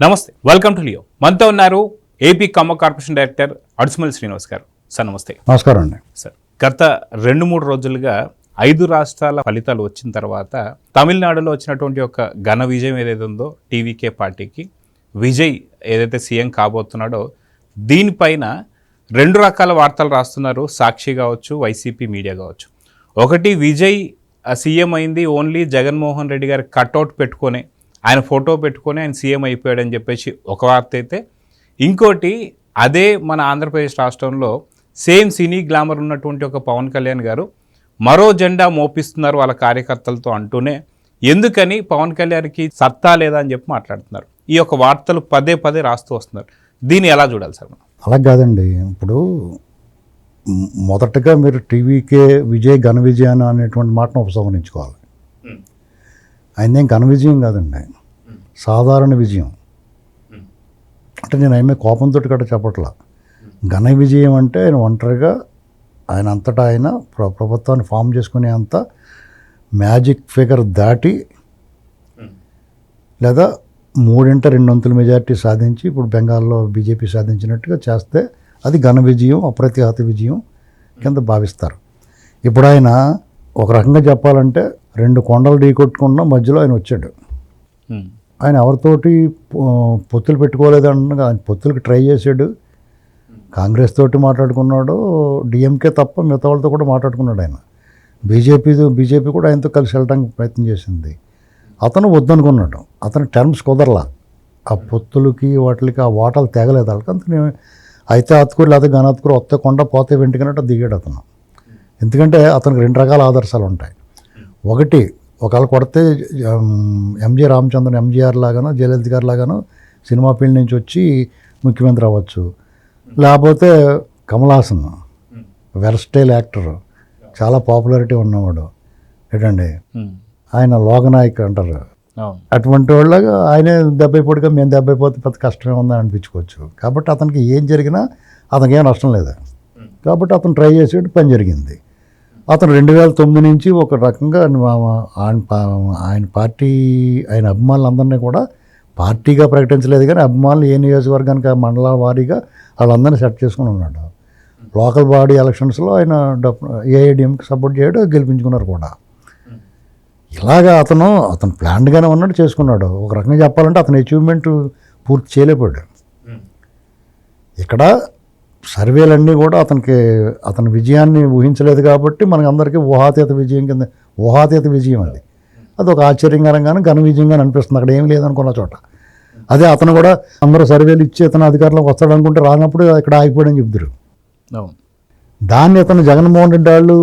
నమస్తే, welcome to Leo. మనతో ఉన్నారు AP Khammam corporation director Adusumalli Srinivas గారు. సార్ నమస్తే. నమస్కారం అండి. సార్, గత 2-3 రోజులుగా 5 రాష్ట్రాల ఫలితాలు వచ్చిన తర్వాత తమిళనాడులో వచ్చినటువంటి ఒక ఘన విజయం ఏదైతే ఉందో టీవీకే పార్టీకి, విజయ్ ఏదైతే సీఎం కాబోతున్నాడో దీనిపైన 2 రకాల వార్తలు రాస్తున్నారు. సాక్షి కావచ్చు, వైసీపీ మీడియా కావచ్చు. ఒకటి, విజయ్ సీఎం అయింది ఓన్లీ జగన్మోహన్ రెడ్డి గారి కట్అవుట్ పెట్టుకొని, ఆయన ఫోటో పెట్టుకొని ఆయన సీఎం అయిపోయాడని చెప్పేసి ఒక వార్త అయితే, ఇంకోటి అదే మన ఆంధ్రప్రదేశ్ రాష్ట్రంలో సేమ్ సినీ గ్లామర్ ఉన్నటువంటి ఒక పవన్ కళ్యాణ్ గారు మరో జెండా మోపిస్తున్నారు వాళ్ళ కార్యకర్తలతో అంటూనే, ఎందుకని పవన్ కళ్యాణ్కి సత్తా లేదా అని చెప్పి మాట్లాడుతున్నారు. ఈ యొక్క వార్తలు పదే పదే రాస్తూ వస్తున్నారు. దీన్ని ఎలా చూడాలి సార్ మనం? అలా కాదండి. ఇప్పుడు మొదటగా మీరు టీవీకే విజయ్ ఘన విజయాన్ని అనేటువంటి మాటను ఉపసంహరించుకోవాలి. ఆయనేం ఘన విజయం కాదండి, ఆయన సాధారణ విజయం. అంటే నేను ఆయన కోపంతో కూడా చెప్పట్లా. ఘన విజయం అంటే ఆయన ఒంటరిగా ఆయన అంతటా ఆయన ప్రభుత్వాన్ని ఫామ్ చేసుకునే అంత మ్యాజిక్ ఫిగర్ దాటి, లేదా 3/2 మెజారిటీ సాధించి ఇప్పుడు బెంగాల్లో బీజేపీ సాధించినట్టుగా చేస్తే అది ఘన విజయం, అప్రతిహత విజయం కింద భావిస్తారు. ఇప్పుడు ఆయన ఒక రకంగా చెప్పాలంటే 2 కొండలు ఢీకొట్టుకున్న మధ్యలో ఆయన వచ్చాడు. ఆయన ఎవరితోటి పొత్తులు పెట్టుకోలేదన్న, ఆయన పొత్తులకి ట్రై చేశాడు. కాంగ్రెస్ తోటి మాట్లాడుకున్నాడు, డిఎంకే తప్ప మిగతా వాళ్ళతో కూడా మాట్లాడుకున్నాడు. ఆయన బీజేపీ కూడా ఆయనతో కలిసి వెళ్ళడానికి ప్రయత్నం చేసింది. అతను వద్దనుకున్నాడు. అతని టర్మ్స్ కుదరలా. ఆ పొత్తులకి వాటికి ఆ వాటాలు తెగలేదు వాళ్ళకి. అందుకని అయితే అతుకూరు లేదా గణాత్కూరు వస్తే కొండ పోతే వెంటకనట్టు దిగాడు అతను. ఎందుకంటే అతనికి 2 రకాల ఆదర్శాలు ఉంటాయి. ఒకటి, ఒకవేళ కొడితే ఎంజీ రామచంద్రన్ ఎంజీఆర్ లాగానో జయలలిత గారి లాగానో సినిమా ఫీల్డ్ నుంచి వచ్చి ముఖ్యమంత్రి అవ్వచ్చు. లేకపోతే కమల్ హాసన్ వెర్స్టైల్ యాక్టర్, చాలా పాపులారిటీ ఉన్నవాడు ఏంటండి, ఆయన లోకనాయక్ అంటారు. అటువంటి వాళ్ళగా ఆయనే దెబ్బైపోడుగా మేము దెబ్బైపోతే పెద్ద కష్టమే ఉందని అనిపించుకోవచ్చు. కాబట్టి అతనికి ఏం జరిగినా అతనికి ఏం నష్టం లేదు. కాబట్టి అతను ట్రై చేసేట్టు పని జరిగింది. అతను 2009 నుంచి ఒక రకంగా ఆయన పార్టీ, ఆయన అభిమానులందరినీ కూడా పార్టీగా ప్రకటించలేదు, కానీ అభిమానులు ఏ నియోజకవర్గానికి ఆ మండలాల వారీగా వాళ్ళందరినీ సెట్ చేసుకుని ఉన్నాడు. లోకల్ బాడీ ఎలక్షన్స్లో ఆయన ఏఐడిఎంకి సపోర్ట్ చేయడం, గెలిపించుకున్నారు కూడా. ఇలాగా అతను ప్లాన్డ్గానే ఉన్నాడు, చేసుకున్నాడు. ఒక రకంగా చెప్పాలంటే అతని అచీవ్మెంట్ పూర్తి చేయలేకపోయాడు. ఇక్కడ సర్వేలన్నీ కూడా అతని విజయాన్ని ఊహించలేదు కాబట్టి మనకు అందరికీ ఊహాతీత విజయం అది ఒక ఆశ్చర్యకరంగానే ఘన విజయంగా అనిపిస్తుంది. అక్కడ ఏం లేదనుకున్న చోట. అదే అతను కూడా అందరూ సర్వేలు ఇచ్చి అతను అధికారంలోకి వస్తాడు అనుకుంటే రానప్పుడు ఇక్కడ ఆగిపోయాడని చెప్తారు. దాన్ని అతను జగన్మోహన్ రెడ్డి వాళ్ళు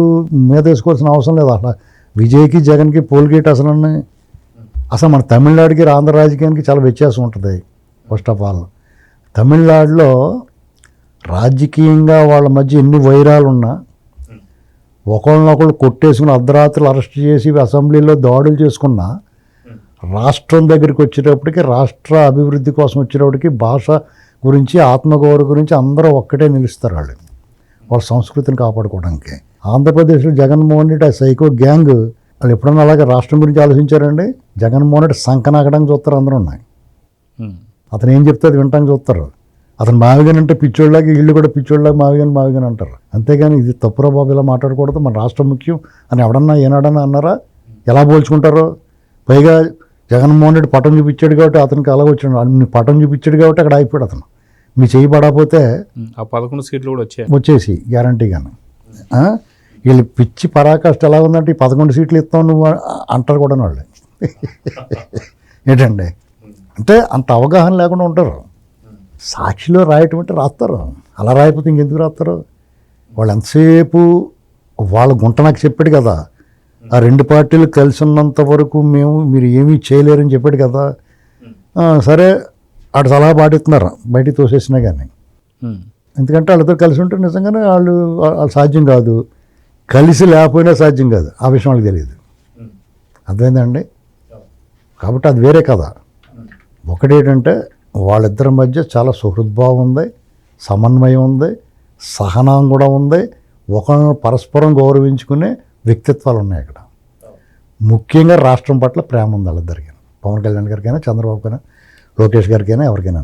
మీద వేసుకోవాల్సిన అవసరం లేదు. అట్లా విజయ్కి జగన్కి పోల్గేట్ అసలు మన తమిళనాడుకి ఆంధ్ర రాజకీయానికి చాలా వ్యత్యాసం ఉంటుంది. ఫస్ట్ ఆఫ్ ఆల్ తమిళనాడులో రాజకీయంగా వాళ్ళ మధ్య ఎన్ని వైరాలు ఉన్నా, ఒకళ్ళనొకళ్ళు కొట్టేసుకుని అర్ధరాత్రులు అరెస్ట్ చేసి అసెంబ్లీలో దాడులు చేసుకున్నా, రాష్ట్రం దగ్గరికి వచ్చేటప్పటికి, రాష్ట్ర అభివృద్ధి కోసం వచ్చేటప్పటికి భాష గురించి, ఆత్మగౌరవం గురించి అందరూ ఒక్కటే నిలుస్తారు. వాళ్ళ సంస్కృతిని కాపాడుకోవడానికి. ఆంధ్రప్రదేశ్లో జగన్మోహన్ రెడ్డి ఆ సైకో గ్యాంగ్ వాళ్ళు ఎప్పుడన్నా అలాగే రాష్ట్రం గురించి ఆలోచించారండి? జగన్మోహన్ రెడ్డి సంకనాకడానికి చూస్తారు, అందరూ ఉన్నాయి. అతను ఏం చెప్తే అది వినటానికి చూస్తారు. అతను మావిగాని అంటే పిచ్చోళ్ళకి, వీళ్ళు కూడా పిచ్చోళ్ళకి మావిగాని అంటారు. అంతేగాని ఇది తప్పురా బాబు, ఇలా మాట్లాడకూడదు, మన రాష్ట్రం ముఖ్యం అని ఎవడన్నా ఏనాడన్నా అన్నారా? ఎలా పోల్చుకుంటారో? పైగా జగన్మోహన్ రెడ్డి పటం చూపించాడు కాబట్టి అతనికి అలాగ వచ్చాడు. పటం చూపించాడు కాబట్టి అక్కడ అయిపోయాడు అతను. మీ చేయి పడకపోతే 11 సీట్లు కూడా వచ్చేసి గ్యారంటీగాను. వీళ్ళు పిచ్చి పరాకాష్ట ఎలా ఉందంటే 11 సీట్లు ఇస్తాం నువ్వు అంటారు కూడా వాళ్ళు. ఏంటండి అంటే అంత అవగాహన లేకుండా ఉంటారు. సాక్షిలో రాయటం అంటే రాస్తారు, అలా రాయకపోతే ఇంకెందుకు రాస్తారు? వాళ్ళు ఎంతసేపు వాళ్ళ గుంట నాకు చెప్పాడు కదా, ఆ 2 పార్టీలు కలిసి ఉన్నంత వరకు మీరు ఏమీ చేయలేరని చెప్పాడు కదా. సరే ఆడు సలహా పాటిస్తున్నారు బయటికి తోసేసినా కానీ. ఎందుకంటే వాళ్ళతో కలిసి ఉంటే నిజంగానే వాళ్ళు సాధ్యం కాదు, కలిసి లేకపోయినా సాధ్యం కాదు. ఆ విషయం వాళ్ళకి తెలియదు. అర్థమైందండి? కాబట్టి అది వేరే కదా. ఒకటేంటంటే వాళ్ళిద్దరి మధ్య చాలా సుహృద్భావం ఉంది, సమన్వయం ఉంది, సహనం కూడా ఉంది, ఒకరిని పరస్పరం గౌరవించుకునే వ్యక్తిత్వాలు ఉన్నాయి అక్కడ. ముఖ్యంగా రాష్ట్రం పట్ల ప్రేమ ఉంది వాళ్ళిద్దరికైనా, పవన్ కళ్యాణ్ గారికైనా చంద్రబాబు కైనా. లోకేష్ గారికైనా ఎవరికైనా.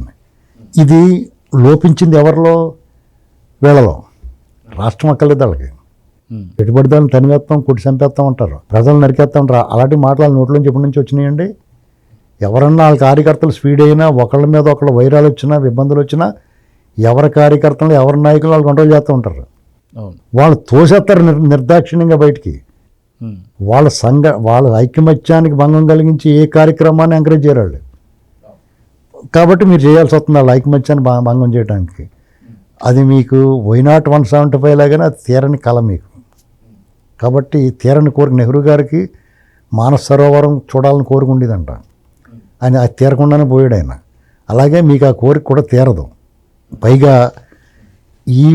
ఇది లోపించింది ఎవరిలో? వీళ్ళలో. రాష్ట్రం అక్కర్లేదు వాళ్ళకి. పెట్టుబడిదారులను తనివేస్తాం, కొట్టి చంపేస్తాం అంటారు, ప్రజలు నరికేస్తాం అంటారు. అలాంటి మాటలు నోట్లోంచి ఎప్పటి నుంచి వచ్చినాయండి? ఎవరన్నా వాళ్ళ కార్యకర్తలు స్పీడ్ అయినా, ఒకళ్ళ మీద ఒకళ్ళ వైరాలు వచ్చినా, ఇబ్బందులు వచ్చినా, ఎవరి కార్యకర్తలు ఎవరి నాయకులు వాళ్ళు కంట్రోల్ చేస్తూ ఉంటారు. వాళ్ళు తోసేస్తారు నిర్దాక్షిణ్యంగా బయటికి. వాళ్ళ ఐకమత్యానికి భంగం కలిగించి ఏ కార్యక్రమాన్ని ఎంకరేజ్ చేయరాళ్ళు. కాబట్టి మీరు చేయాల్సి వస్తుంది వాళ్ళ ఐకమత్యాన్ని భంగం చేయడానికి. అది మీకు వైనాట్ 175 లాగానే అది తీరని కళ మీకు. కాబట్టి తీరని కోరిక నెహ్రూ గారికి మానస సరోవరం చూడాలని కోరిక ఉండేదంట. ఆయన అది తీరకుండానే పోయాడు ఆయన. అలాగే మీకు ఆ కోరిక కూడా తీరదు. పైగా ఈ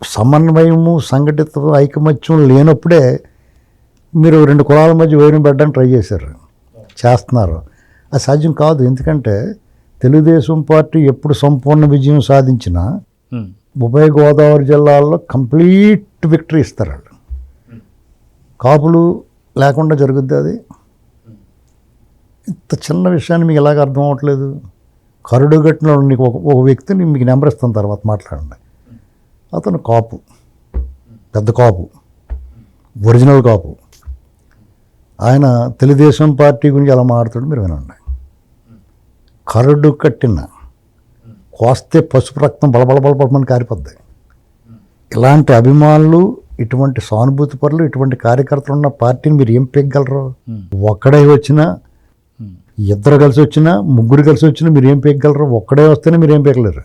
సమన్వయము, సంఘటిత ఐకమత్యం లేనప్పుడే మీరు 2 కులాల మధ్య వైరం పెట్టడానికి ట్రై చేస్తున్నారు. అది సాధ్యం కాదు. ఎందుకంటే తెలుగుదేశం పార్టీ ఎప్పుడు సంపూర్ణ విజయం సాధించినా ఉభయ గోదావరి జిల్లాల్లో కంప్లీట్ విక్టరీ ఇస్తారు వాళ్ళు. కాపులు లేకుండా జరుగుద్ది అది. ఇంత చిన్న విషయాన్ని మీకు ఎలాగ అర్థం అవ్వట్లేదు? కరుడుగట్టిన నీకు ఒక వ్యక్తిని మీకు నెంబర్ ఇస్తాను, తర్వాత మాట్లాడండి. అతను కాపు, పెద్ద కాపు, ఒరిజినల్ కాపు. ఆయన తెలుగుదేశం పార్టీ గురించి ఎలా మాట్లాడతాడు మీరు వినండి. కరుడు కట్టిన కోస్తే పసుపు రక్తం బలబలబలమని కారిపోద్ది. ఇలాంటి అభిమానులు, ఇటువంటి సానుభూతి పరులు, ఇటువంటి కార్యకర్తలు ఉన్న పార్టీని మీరు ఏం పెగ్గలరు? ఒక్కడే వచ్చినా, ఇద్దరు కలిసి వచ్చినా, ముగ్గురు కలిసి వచ్చినా మీరు ఏం పెగ్గలరు? ఒక్కడే వస్తేనే మీరు ఏం పెగ్గలేరు.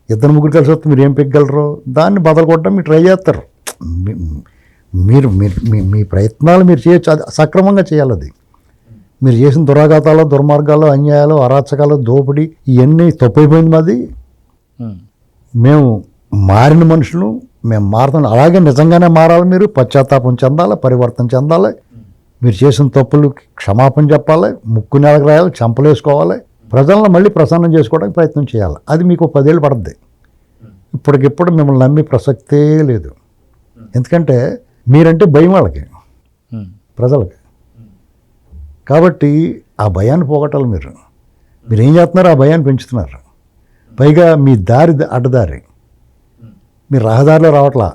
ఇద్దరు ముగ్గురు కలిసి వస్తే మీరు ఏం పెగ్గలరు? దాన్ని బదలు కొట్టడం మీరు ట్రై చేస్తారు. మీరు మీ ప్రయత్నాలు మీరు చేయొచ్చు, అది సక్రమంగా చేయాలి. అది మీరు చేసిన దురాఘాతాలు, దుర్మార్గాలు, అన్యాయాలు, అరాచకాలు, దోపిడీ ఇవన్నీ తప్పైపోయింది మాది. మేము మారిన మనుషులు, మేము మారుతాం. అలాగే నిజంగానే మారాలి. మీరు పశ్చాత్తాపం చెందాలి, పరివర్తన చెందాలి. మీరు చేసిన తప్పులకి క్షమాపణ చెప్పాలి, ముక్కు నెలకు రాయాలి, చంపలేసుకోవాలి, ప్రజలను మళ్ళీ ప్రసన్నం చేసుకోవడానికి ప్రయత్నం చేయాలి. అది మీకు 10 ఏళ్ళు పడుద్ది. ఇప్పటికిప్పుడు మిమ్మల్ని నమ్మే ప్రసక్తే లేదు. ఎందుకంటే మీరంటే భయం వాళ్ళకి, ప్రజలకి. కాబట్టి ఆ భయాన్ని పోగొట్టాలి. మీరు ఏం చేస్తున్నారు? ఆ భయాన్ని పెంచుతున్నారు. పైగా మీ దారి అడ్డదారి, మీరు రహదారిలో రావట్లా.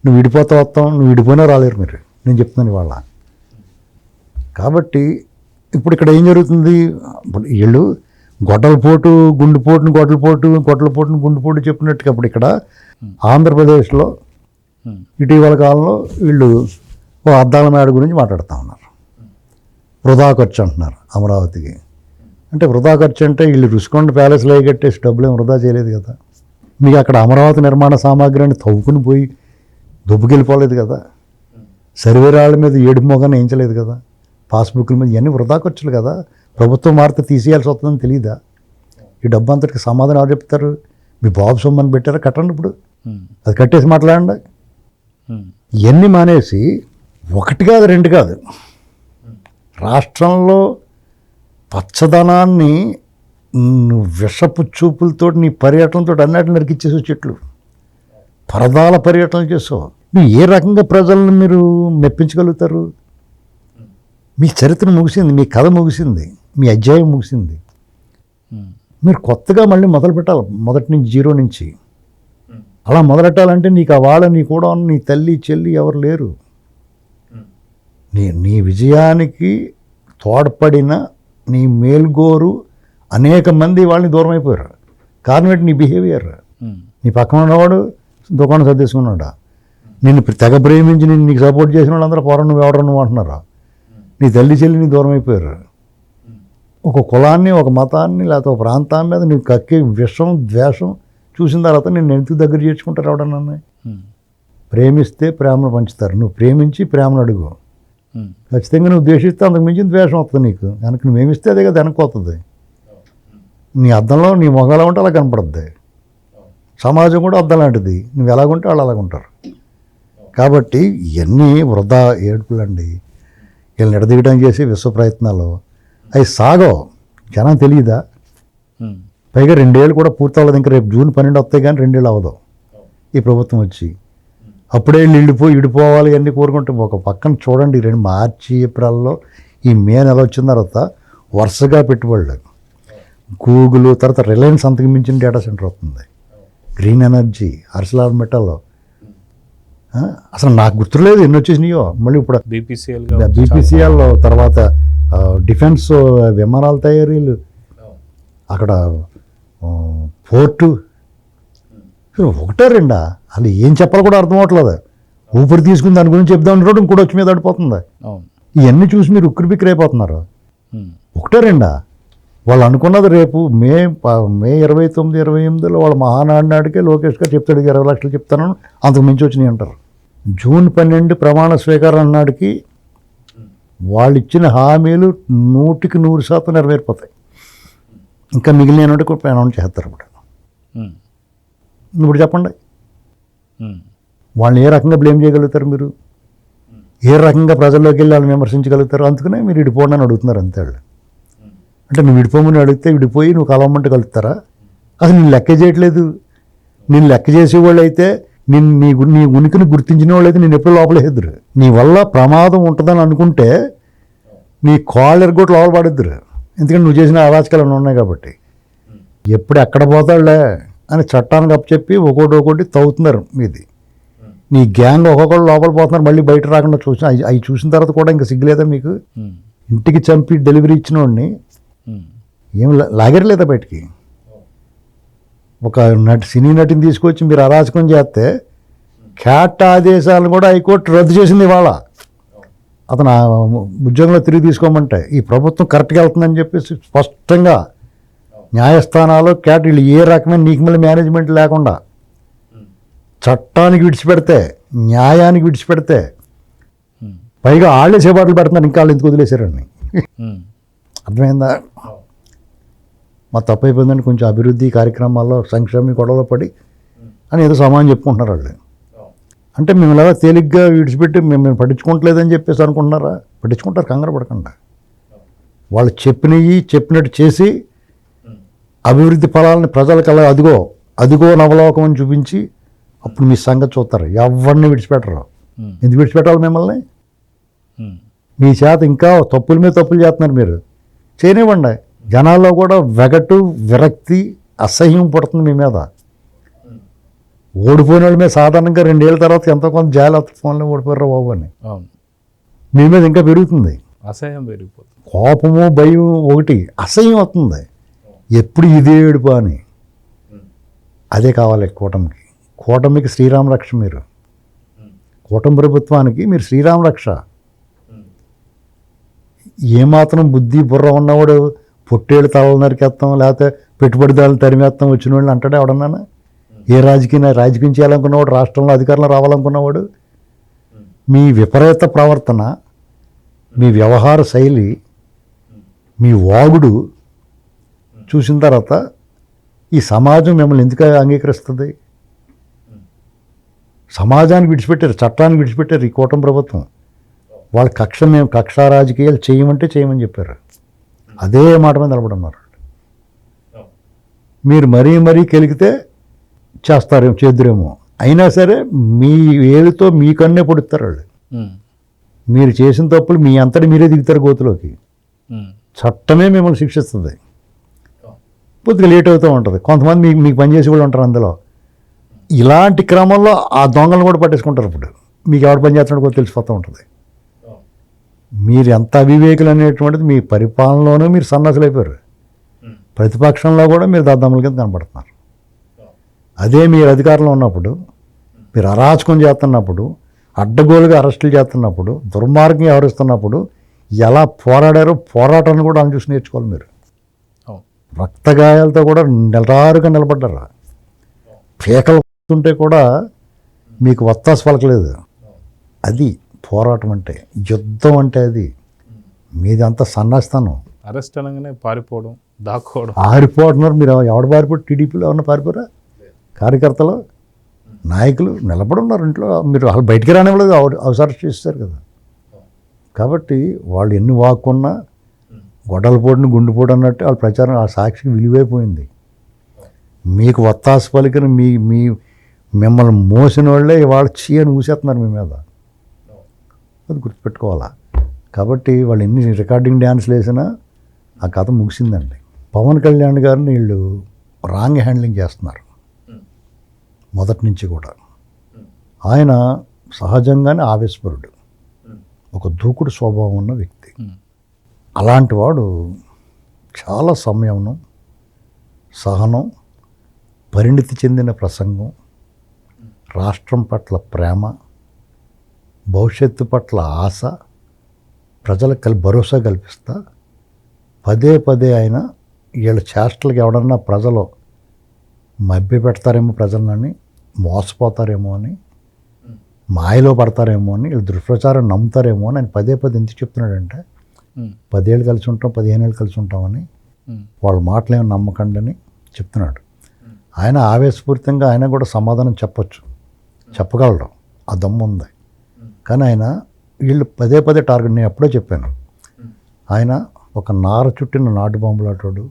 నువ్వు విడిపోతా వస్తాం, నువ్వు విడిపోయినా రాలేరు మీరు. నేను చెప్తున్నాను ఇవాళ. కాబట్టి ఇప్పుడు ఇక్కడ ఏం జరుగుతుంది? ఇప్పుడు వీళ్ళు గొడ్డలపోటు గుండెపోటుని గొడ్డలపోటుని గుండెపోటు చెప్పినట్టుగా ఇప్పుడు ఇక్కడ ఆంధ్రప్రదేశ్లో ఇటీవల కాలంలో వీళ్ళు ఓ అద్దాల మేడ గురించి మాట్లాడుతూ ఉన్నారు. వృధా ఖర్చు అంటున్నారు అమరావతికి. అంటే వృధా ఖర్చు అంటే వీళ్ళు రుషికొండ ప్యాలెస్లో కట్టేసి డబ్బులేం వృధా చేయలేదు కదా. మీకు అక్కడ అమరావతి నిర్మాణ సామాగ్రిని తవ్వుకుని పోయి దుబ్బుకెళ్ళిపోలేదు కదా. సర్వేరాళ్ళ మీద ఏడు మొగాన్ని వేయించలేదు కదా. పాస్బుక్ల మీద ఇవన్నీ వృధా ఖర్చులు కదా. ప్రభుత్వం మారితే తీసేయాల్సి వస్తుందని తెలియదా? ఈ డబ్బు అంతటికి సమాధానం ఎవరు చెప్తారు? మీ బాబు సొమ్మని పెట్టారా? కట్టండి. ఇప్పుడు అది కట్టేసి మాట్లాడండి. ఇవన్నీ మానేసి 1 కాదు 2 కాదు, రాష్ట్రంలో పచ్చదనాన్ని విషపు చూపులతో, నీ పర్యటనతో అన్నిటిని నరికిచ్చేసి చెట్లు, పరదాల పర్యటనలు చేసావు. నువ్వు ఏ రకంగా ప్రజలను మీరు మెప్పించగలుగుతారు? మీ చరిత్ర ముగిసింది, మీ కథ ముగిసింది, మీ అధ్యాయం ముగిసింది. మీరు కొత్తగా మళ్ళీ మొదలు పెట్టాలి, మొదటి నుంచి, 0 నుంచి. అలా మొదలెట్టాలంటే నీకు ఆ వాళ్ళ, నీ కూడా నీ తల్లి చెల్లి ఎవరు లేరు. నీ విజయానికి తోడ్పడిన నీ మేల్గోరు అనేక మంది వాళ్ళని దూరం అయిపోయారు. కారణం ఏంటి? నీ బిహేవియర్. నీ పక్కన ఉన్నవాడు దుకాణం సర్దేసుకున్నాడా? నిన్ను తెగ ప్రేమించి నీకు సపోర్ట్ చేసిన వాళ్ళందరూ పోరా నువ్వు ఎవరు నువ్వు అంటున్నారా? నీ తల్లి చెల్లిని దూరం అయిపోయారు. ఒక కులాన్ని, ఒక మతాన్ని, లేకపోతే ఒక ప్రాంతాన్ని మీద నీకు కక్కే విషం, ద్వేషం చూసిన తర్వాత నేను ఎందుకు దగ్గర చేర్చుకుంటారు ఎవడన్నా? ప్రేమిస్తే ప్రేమను పంచుతారు. నువ్వు ప్రేమించి ప్రేమను అడుగు. ఖచ్చితంగా నువ్వు ద్వేషిస్తే అంతకు మించిన ద్వేషం వస్తుంది నీకు. వెనక్కి నువ్వేమిస్తే అదే కదా వెనక్కి వస్తుంది. నీ అద్దంలో నీ మొగ ఎలా ఉంటే అలా కనపడుద్ది. సమాజం కూడా అద్దం లాంటిది. నువ్వు ఎలాగుంటే వాళ్ళు అలాగుంటారు. కాబట్టి ఇవన్నీ వృధా ఏడుపులండి. వీళ్ళని ఎడదీయడం చేసి విశ్వ ప్రయత్నాలు అవి సాగో. జనం తెలియదా? పైగా 2 ఏళ్ళు కూడా పూర్తి అవ్వదు. ఇంకా రేపు జూన్ 12 వస్తాయి కానీ 2 ఏళ్ళు అవ్వదు ఈ ప్రభుత్వం వచ్చి. అప్పుడే ఇడిపోవాలి అన్నీ కోరుకుంటే ఒక పక్కన చూడండి. 2 మార్చి ఏప్రిల్లో ఈ మే నెల వచ్చిన తర్వాత వరుసగా పెట్టుబడులు గూగుల్, తర్వాత రిలయన్స్ అంతకు మించిన డేటా సెంటర్ అవుతుంది. గ్రీన్ ఎనర్జీ, ఆర్సిలార్ మెటల్, అసలు నాకు గుర్తులేదు ఎన్ని వచ్చేసినాయో. మళ్ళీ ఇప్పుడు బీపీసీఎల్, తర్వాత డిఫెన్స్ విమానాల తయారీలు, అక్కడ పోర్టు, ఒకటే రెండా అసలు ఏం చెప్పాలో కూడా అర్థం అవట్లేదు. ఊపిరి తీసుకుని దాని గురించి చెప్దాం అనుకోవడం ఇంకోటి వచ్చి మీద పడిపోతుంది. ఇవన్నీ చూసి మీరు ఉక్కిరి బిక్కిరి అయిపోతున్నారు. ఒకటే రెండా వాళ్ళు అనుకున్నది రేపు మే 29, 28 వాళ్ళ మహానాడు నాటికే లోకేష్ గారు చెప్తాడు 20 లక్షలు చెప్తానని, అంతకు మించి వచ్చినాయి అంటారు. జూన్ 12 ప్రమాణ స్వీకారం నాటికి వాళ్ళు ఇచ్చిన హామీలు 100% నెరవేరిపోతాయి. ఇంకా మిగిలిన అనౌన్స్ చేస్తారు. ఇప్పుడు చెప్పండి, వాళ్ళని ఏ రకంగా బ్లేమ్ చేయగలుగుతారు మీరు? ఏ రకంగా ప్రజల్లోకి వెళ్ళి వాళ్ళని విమర్శించగలుగుతారు? అందుకనే మీరు విడిపోండి అని అడుగుతున్నారు అంతే. వాళ్ళు అంటే నువ్వు విడిపోమని అడిగితే విడిపోయి నువ్వు కలవమంటే కలుగుతారా? అసలు నేను లెక్క చేయట్లేదు. నేను లెక్క చేసేవాళ్ళు అయితే, నీ ఉనికిని గుర్తించిన వాళ్ళు అయితే నేను ఎప్పుడు లోపలేద్దరు. నీ వల్ల ప్రమాదం ఉంటుందని అనుకుంటే నీ కాళ్ళు ఎరగొట్టి లోపల పడేద్దరు. ఎందుకంటే నువ్వు చేసిన అరాచకాలు ఉన్నాయి కాబట్టి. ఎప్పుడు ఎక్కడ పోతాడులే అని చట్టానికి అప్పచెప్పి ఒకటి తవ్వుతున్నారు మీది. నీ గ్యాంగ్ ఒక్కొక్కరు లోపల పోతున్నారు, మళ్ళీ బయట రాకుండా చూసిన అవి చూసిన తర్వాత కూడా ఇంకా సిగ్గులేదా మీకు? ఇంటికి చంపి డెలివరీ ఇచ్చిన వాడిని ఏం లాగరలేదా బయటికి? ఒక సినీ నటిని తీసుకొచ్చి మీరు అరాచకం చేస్తే క్యాట్ ఆదేశాలను కూడా హైకోర్టు రద్దు చేసింది ఇవాళ. అతను ఉద్యోగంలో తిరిగి తీసుకోమంటే ఈ ప్రభుత్వం కరెక్ట్గా వెళ్తుందని చెప్పేసి స్పష్టంగా న్యాయస్థానాలు క్యాట్ వీళ్ళు ఏ రకమైన నీకు మళ్ళీ మేనేజ్మెంట్ లేకుండా చట్టానికి విడిచిపెడితే, న్యాయానికి విడిచిపెడితే, పైగా వాళ్ళే చేపాట్లు పెడుతున్నారు. ఇంకా వాళ్ళు ఎందుకు వదిలేశారని అర్థమైందా? మా తప్పు అయిపోయిందని కొంచెం అభివృద్ధి కార్యక్రమాల్లో సంక్షేమ గొడవలో పడి అని ఏదో సమానం చెప్పుకుంటున్నారు వాళ్ళు. అంటే మేము ఇలా తేలిగ్గా విడిచిపెట్టి మేము పట్టించుకోవట్లేదని చెప్పేసి అనుకుంటున్నారా? పట్టించుకుంటారు, కంగారు పడకుండా. వాళ్ళు చెప్పినట్టు చేసి అభివృద్ధి ఫలాలని ప్రజలకు అలా అదిగో నవలోకం అని చూపించి అప్పుడు మీ సంగతి చూస్తారు. ఎవరిని విడిచిపెట్టరు. ఎందుకు విడిచిపెట్టాలి మిమ్మల్ని? మీ చేత ఇంకా తప్పుల మీద తప్పులు చేస్తున్నారు మీరు. చేయనివ్వండి. జనాల్లో కూడా వెగటు, విరక్తి, అసహ్యం పడుతుంది మీ మీద. ఓడిపోయిన వాళ్ళ మీద సాధారణంగా 2 ఏళ్ళ తర్వాత ఎంతో కొంత జాలి ఫోన్లో ఓడిపోయారు బాబు అని మీ మీద ఇంకా పెరుగుతుంది. అసహ్యం పెరిగిపోతుంది. కోపము, భయం ఒకటి, అసహ్యం అవుతుంది. ఎప్పుడు ఇదే ఏడుపు అని. అదే కావాలి కూటమికి శ్రీరామ రక్ష. మీరు కూటమి ప్రభుత్వానికి మీరు శ్రీరామ రక్ష. ఏమాత్రం బుద్ధి బుర్ర ఉన్నవాడు పొట్టేళ్ళు తలలు నరికేస్తాం, లేకపోతే పెట్టుబడిదారులు తరిమేస్తాం వచ్చిన వాళ్ళు అంటాడే ఎవడన్నా? ఏ రాజకీయం చేయాలనుకున్నవాడు, రాష్ట్రంలో అధికారంలో రావాలనుకున్నవాడు, మీ విపరీత ప్రవర్తన, మీ వ్యవహార శైలి, మీ వాగుడు చూసిన తర్వాత ఈ సమాజం మిమ్మల్ని ఎందుకు అంగీకరిస్తుంది? సమాజానికి విడిచిపెట్టారు, చట్టానికి విడిచిపెట్టారు ఈ కూటమి ప్రభుత్వం. వాళ్ళ మేము కక్షా రాజకీయాలు చేయమని చెప్పారు. అదే మాట మీద నిలబడున్నారు. మీరు మరీ కెలిగితే చేద్దురేమో. అయినా సరే మీ ఏలుతో మీకన్నే పొడుస్తారు వాళ్ళు. మీరు చేసిన తప్పులు మీ అంతటి మీరే దిగుతారు గోతులోకి. చట్టమే మిమ్మల్ని శిక్షిస్తుంది. కొద్దిగా లేట్ అవుతూ ఉంటుంది. కొంతమంది మీకు పనిచేసే వాళ్ళు ఉంటారు అందులో. ఇలాంటి క్రమంలో ఆ దొంగలను కూడా పట్టేసుకుంటారు. ఇప్పుడు మీకు ఎవరు పని చేస్తున్నాడో కూడా తెలిసిపోతూ ఉంటుంది. మీరు ఎంత అవివేకులు అనేటువంటిది మీ పరిపాలనలోనూ మీరు సన్నాసులు అయిపోయారు. ప్రతిపక్షంలో కూడా మీరు దద్దమ్మల కింద కనపడుతున్నారు. అదే మీరు అధికారంలో ఉన్నప్పుడు, మీరు అరాచకం చేస్తున్నప్పుడు, అడ్డగోలుగా అరెస్టులు చేస్తున్నప్పుడు, దుర్మార్గం వ్యవహరిస్తున్నప్పుడు ఎలా పోరాడారో పోరాటాన్ని కూడా అని చూసి నేర్చుకోవాలి మీరు. రక్తగాయాలతో కూడా నిలరారుగా నిలబడ్డారు. పీకలు ఉంటే కూడా మీకు వత్తాసు పలకలేదు. అది పోరాటం అంటే, యుద్ధం అంటే అది. మీదంతా సన్నాస్తాను. అరెస్ట్ అనగానే పారిపోవడం, దాక్కోవడం. పారిపోతున్నారు మీరు. ఎవడు పారిపోయి? టీడీపీలో ఏమన్నా పారిపోరా? కార్యకర్తలు, నాయకులు నిలబడున్నారు ఇంట్లో. మీరు వాళ్ళు బయటికి రానివ్వలేదు, అవసరం చేస్తారు కదా. కాబట్టి వాళ్ళు ఎన్ని వాక్కున్నా గొడ్డలపోటుని గుండెపోటు అన్నట్టు వాళ్ళ ప్రచారం ఆ సాక్షికి విలువైపోయింది. మీకు వత్తాసు పలికిన మిమ్మల్ని మోసిన వాళ్ళే ఇవాళ చీయని ఊసేస్తున్నారు మీ మీద. అది గుర్తుపెట్టుకోవాలా. కాబట్టి వాళ్ళు ఎన్ని రికార్డింగ్ డ్యాన్స్లు వేసినా ఆ కథ ముగిసిందండి. పవన్ కళ్యాణ్ గారిని వీళ్ళు రాంగ్ హ్యాండ్లింగ్ చేస్తున్నారు మొదటి నుంచి కూడా. ఆయన సహజంగానే ఆవేశపరుడు, ఒక దూకుడు స్వభావం ఉన్న వ్యక్తి. అలాంటి వాడు చాలా సంయమనం, సహనం, పరిణితి చెందిన ప్రసంగం, రాష్ట్రం పట్ల ప్రేమ, భవిష్యత్తు పట్ల ఆశ, ప్రజలకు భరోసా కల్పిస్తా పదే పదే ఆయన వీళ్ళ చేష్టలకు ఎవడన్నా ప్రజలు మభ్య పెడతారేమో, ప్రజలని మోసపోతారేమో అని, మాయలో పడతారేమో అని, వీళ్ళు దుష్ప్రచారం నమ్ముతారేమో అని ఆయన పదే పదే ఎందుకు చెప్తున్నాడంటే 10 ఏళ్ళు కలిసి ఉంటాం, 15 ఏళ్ళు కలిసి ఉంటామని, వాళ్ళ మాటలు ఏమి నమ్మకండి అని చెప్తున్నాడు. ఆయన ఆవేశపూరితంగా ఆయన కూడా సమాధానం చెప్పగలడు, ఆ దమ్ము ఉంది. కానీ ఆయన వీళ్ళు పదే పదే టార్గెట్, నేను ఎప్పుడో చెప్పాను, ఆయన ఒక నార చుట్టిన నాటు బాంబులాటోడు.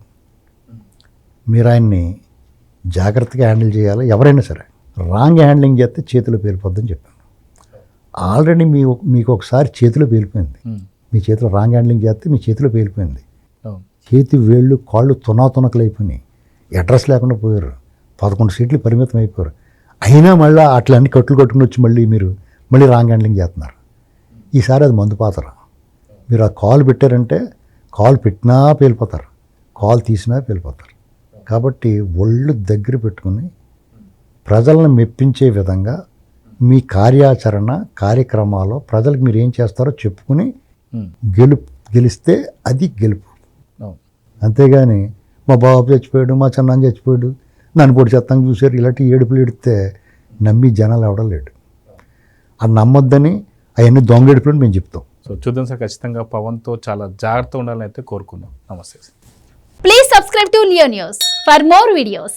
మీరు ఆయన్ని జాగ్రత్తగా హ్యాండిల్ చేయాలి. ఎవరైనా సరే రాంగ్ హ్యాండ్లింగ్ చేస్తే చేతిలో పేలిపోద్దని చెప్పాను. ఆల్రెడీ మీకు ఒకసారి చేతిలో పేలిపోయింది. మీ చేతిలో రాంగ్ హ్యాండ్లింగ్ చేస్తే మీ చేతిలో పేలిపోయింది. చేతి వేళ్ళు కాళ్ళు తునాతునకలు అయిపోయినాయి, అడ్రస్ లేకుండా పోయారు, 11 సీట్లు పరిమితం అయిపోయారు. అయినా మళ్ళీ అట్లన్నీ కట్టులు కట్టుకుని వచ్చి మళ్ళీ రాంగ్ హ్యాండ్లింగ్ చేస్తున్నారు. ఈసారి అది మందు పాత్ర. మీరు ఆ కాల్ పెట్టారంటే కాల్ పెట్టినా పేలిపోతారు, కాల్ తీసినా పేలిపోతారు. కాబట్టి ఒళ్ళు దగ్గర పెట్టుకుని ప్రజలను మెప్పించే విధంగా మీ కార్యక్రమాలు ప్రజలకు మీరు ఏం చేస్తారో చెప్పుకుని గెలిస్తే అది గెలుపు. అంతేగాని మా బాబు చచ్చిపోయాడు, మా చిన్నాన్న చచ్చిపోయాడు, నన్ను పొడి చెత్తాను చూశారు, ఇలాంటి ఏడుపులు ఎడితే నమ్మి జనాలు ఎవడం లేడు. అది నమ్మొద్దని అవన్నీ దొంగ ఏడుపులు మేము చెప్తాం. సో చూద్దాం సార్, ఖచ్చితంగా పవన్తో చాలా జాగ్రత్త ఉండాలని అయితే కోరుకుందాం. నమస్తే sir. Please subscribe to Leo News for more videos.